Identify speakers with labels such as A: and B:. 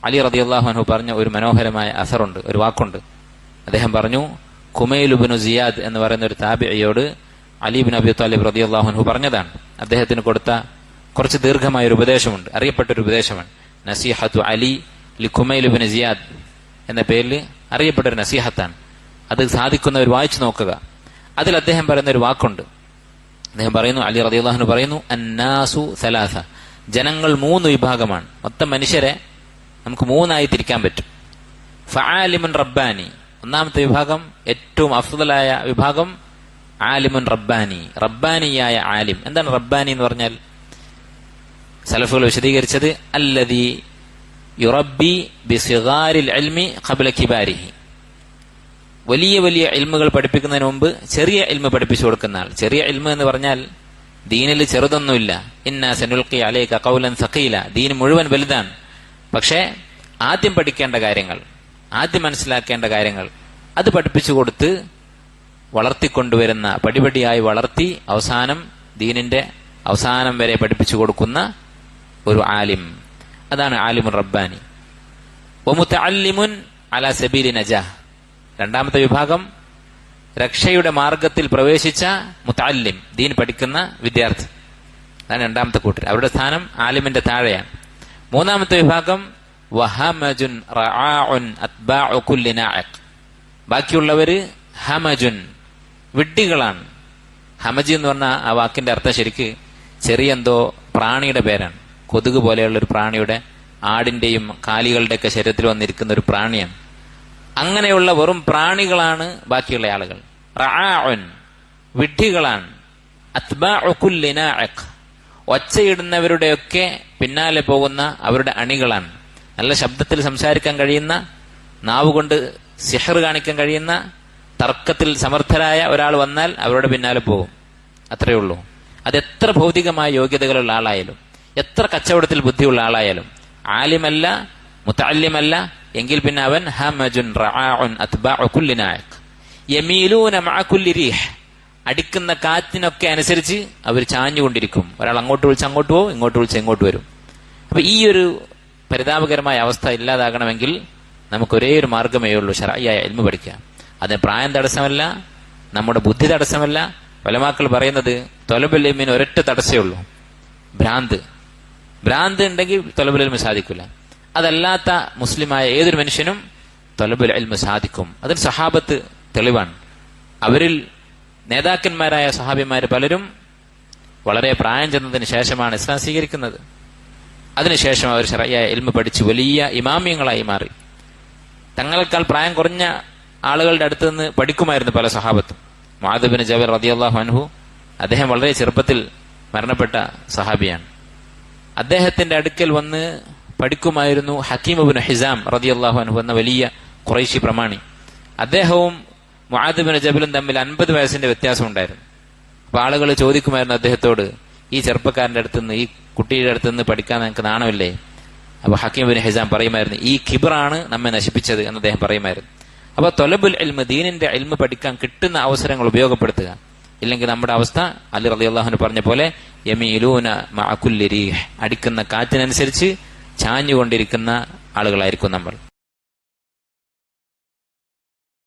A: അലി റളിയല്ലാഹു അൻഹു പറഞ്ഞ ഒരു മനോഹരമായ അസറുണ്ട്, ഒരു വാക്കുണ്ട്. അദ്ദേഹം പറഞ്ഞു, ഖുമൈൽ ഇബ്നു സിയാദ് എന്ന് പറയുന്ന ഒരു താബിഇയോട് അലി ഇബ്നു അബി ത്വാലിബ് റളിയല്ലാഹു അൻഹു പറഞ്ഞതാണ്. അദ്ദേഹത്തിന് കൊടുത്ത കുറച്ച് ദീർഘമായ ഒരു ഉപദേശമുണ്ട്, അറിയപ്പെട്ടൊരു ഉപദേശമാണ്. നസീഹത്തു അലി ലി ഖുമൈൽ ഇബ്നു സിയാദ് എന്ന പേരിൽ അറിയപ്പെട്ടൊരു നസീഹത്താണ്. അത് സാധിക്കുന്നവർ വായിച്ചു നോക്കുക. അതിൽ അദ്ദേഹം പറയുന്ന ഒരു വാക്കുണ്ട്. അദ്ദേഹം പറയുന്നു, അലി റളിയല്ലാഹു അൻഹു പറയുന്നു, അന്നാസു സലാസ, ജനങ്ങൾ 3 വിഭാഗമാണ്. മൊത്തം മനുഷ്യരെ നമുക്ക് 3ആയി തിരിക്കാൻ പറ്റും. ഫആലിമുൻ റബ്ബാനി, ഒന്നാമത്തെ വിഭാഗം, ഏറ്റവും അഫ്ദലായ വിഭാഗം ആലിമുൻ റബ്ബാനി, റബ്ബാനിയായ ആലിം. എന്താണ് റബ്ബാനി എന്ന് പറഞ്ഞാൽ? സലഫുകൾ വിശദീകരിച്ചത് അല്ലദീ യുറബ്ബി ബിസിഗാരിൽ ഇൽമി ഖബ്ല കിബാരിഹി, വലിയ വലിയ ഇൽമുകൾ പഠിപ്പിക്കുന്നതിന് മുമ്പ് ചെറിയ ഇൽമ പഠിപ്പിച്ചു കൊടുക്കുന്ന ആൾ. ചെറിയ ഇൽമ എന്ന് പറഞ്ഞാൽ ദീനിൽ ചെറുതൊന്നുമില്ല. ഇന്നാ സനുൽഖി അലൈക ഖൗലൻ സഖീല, ദീൻ മുഴുവൻ വലുതാണ്. പക്ഷേ ആദ്യം പഠിക്കേണ്ട കാര്യങ്ങൾ, ആദ്യം മനസ്സിലാക്കേണ്ട കാര്യങ്ങൾ അത് പഠിപ്പിച്ചു കൊടുത്ത് വളർത്തിക്കൊണ്ടുവരുന്ന, പടിപടിയായി വളർത്തി അവസാനം ദീനിന്റെ അവസാനം വരെ പഠിപ്പിച്ചു കൊടുക്കുന്ന ഒരു ആലിം, അതാണ് ആലിമുൻ റബ്ബാനി. വമുതഅല്ലിമുൻ അലാ സബീലി നജാഹ്, രണ്ടാമത്തെ വിഭാഗം രക്ഷയുടെ മാർഗത്തിൽ പ്രവേശിച്ച മുതഅല്ലിം, ദീൻ പഠിക്കുന്ന വിദ്യാർത്ഥി. അതാണ് രണ്ടാമത്തെ കൂട്ടർ. അവരുടെ സ്ഥാനം ആലിമിന്റെ താഴെയാണ്. മൂന്നാമത്തെ വിഭാഗം വഹമജുൻ റആഉൻ അത്ബാഉ കുല്ലി നാഇഖ്, ബാക്കിയുള്ളവര് ഹമജുൻ, വിഡ്ഢികളാണ്. ഹമജ് എന്ന് പറഞ്ഞാൽ ആ വാക്കിന്റെ അർത്ഥം ശരിക്ക് ചെറിയ എന്തോ പ്രാണിയുടെ പേരാണ്. കൊതുക് പോലെയുള്ള ഒരു പ്രാണിയുടെ, ആടിന്റെയും കാലികളുടെയൊക്കെ ശരീരത്തിൽ വന്നിരിക്കുന്ന ഒരു പ്രാണിയാണ്. അങ്ങനെയുള്ള വെറും പ്രാണികളാണ് ബാക്കിയുള്ള ആളുകൾ. റആഉൻ, വിഡ്ഢികളാണ്. അത്ബാഉ കുല്ലി നാഇഖ്, ഒച്ചയിടുന്നവരുടെയൊക്കെ പിന്നാലെ പോകുന്ന അവരുടെ അണികളാണ്. നല്ല ശബ്ദത്തിൽ സംസാരിക്കാൻ കഴിയുന്ന, നാവുകൊണ്ട് സിഹർ കാണിക്കാൻ കഴിയുന്ന, തർക്കത്തിൽ സമർത്ഥരായ ഒരാൾ വന്നാൽ അവരുടെ പിന്നാലെ പോകും. അത്രയേ ഉള്ളൂ. അതെത്ര ഭൗതികമായ യോഗ്യതകളുള്ള ആളായാലും, എത്ര കച്ചവടത്തിൽ ബുദ്ധിയുള്ള ആളായാലും, ആലിമല്ല, മുതഅല്ലിമല്ല എങ്കിൽ പിന്നെ അവൻ ഹമജുൻ റആഉൻ അത്ബാഉ കുല്ലി നാഇഖ് യമീലൂന മഅ കുല്ലി റീഹ്, അടിക്കുന്ന കാറ്റിനൊക്കെ അനുസരിച്ച് അവർ ചാഞ്ഞുകൊണ്ടിരിക്കും. ഒരാൾ അങ്ങോട്ട് വിളിച്ച് അങ്ങോട്ട് പോകും, ഇങ്ങോട്ട് വിളിച്ച് ഇങ്ങോട്ട് വരും. അപ്പൊ ഈ ഒരു പരിതാപകരമായ അവസ്ഥ ഇല്ലാതാകണമെങ്കിൽ നമുക്ക് ഒരേ ഒരു മാർഗമേ ഉള്ളൂ, ശർഈയായ ഇൽമു പഠിക്കുക. അതിന് പ്രായം തടസ്സമല്ല, നമ്മുടെ ബുദ്ധി തടസ്സമല്ല. ഉലമാക്കൾ പറയുന്നത് ത്വലബുൽ ഇൽമിന് ഒരൊറ്റ തടസ്സമേ ഉള്ളൂ, ഭ്രാന്ത്. ഭ്രാന്ത് ഉണ്ടെങ്കിൽ ത്വലബുൽ ഇൽമു സാധിക്കില്ല. അതല്ലാത്ത മുസ്ലിമായ ഏതൊരു മനുഷ്യനും ത്വലബുൽ ഇൽമു സാധിക്കും. അതിന് സഹാബത്ത് തെളിവാണ്. അവരിൽ നേതാക്കന്മാരായ സഹാബിമാര് പലരും വളരെ പ്രായം ചെന്നതിന് ശേഷമാണ് ഇസ്ലാം സ്വീകരിക്കുന്നത്. അതിനുശേഷം അവർ ശർഈയായ ഇൽമു പഠിച്ച് വലിയ ഇമാമിയങ്ങളായി മാറി. തങ്ങളെക്കാൾ പ്രായം കുറഞ്ഞ ആളുകളുടെ അടുത്ത് നിന്ന് പഠിക്കുമായിരുന്നു പല സഹാബത്തും. മുആദ് ബിൻ ജബൽ റളിയല്ലാഹു അൻഹു, അദ്ദേഹം വളരെ ചെറുപ്പത്തിൽ മരണപ്പെട്ട സഹാബിയാണ്. അദ്ദേഹത്തിന്റെ അടുക്കൽ വന്ന് പഠിക്കുമായിരുന്നു ഹക്കീം ഇബ്നു ഹിസാം റളിയല്ലാഹു അൻഹു എന്ന വലിയ ഖുറൈശി പ്രമാണി. അദ്ദേഹവും മുആദ് ബിൻ ജബലും തമ്മിൽ 50 വയസ്സിന്റെ വ്യത്യാസം ഉണ്ടായിരുന്നു. അപ്പൊ ആളുകൾ ചോദിക്കുമായിരുന്നു അദ്ദേഹത്തോട്, ഈ ചെറുപ്പക്കാരന്റെ അടുത്തുനിന്ന്, ഈ കുട്ടിയുടെ അടുത്തുനിന്ന് പഠിക്കാൻ നിങ്ങൾക്ക് നാണമില്ലേ? അപ്പൊ ഹക്കീം ബിൻ ഹിസാം പറയുമായിരുന്നു, ഈ കിബ്റാണ് നമ്മെ നശിപ്പിച്ചത് എന്ന് അദ്ദേഹം പറയുമായിരുന്നു. അപ്പൊ ത്വലബുൽ ഇൽമ്, ദീനിന്റെ ഇൽമ് പഠിക്കാൻ കിട്ടുന്ന അവസരങ്ങൾ ഉപയോഗപ്പെടുത്തുക. ഇല്ലെങ്കിൽ നമ്മുടെ അവസ്ഥ അലി റളിയല്ലാഹു അൻഹു പറഞ്ഞ പോലെ യമീലൂന മഅ കുല്ലി റീഹ്, അടിക്കുന്ന കാറ്റിനനുസരിച്ച് ചാഞ്ഞുകൊണ്ടിരിക്കുന്ന ആളുകളായിരിക്കും നമ്മൾ.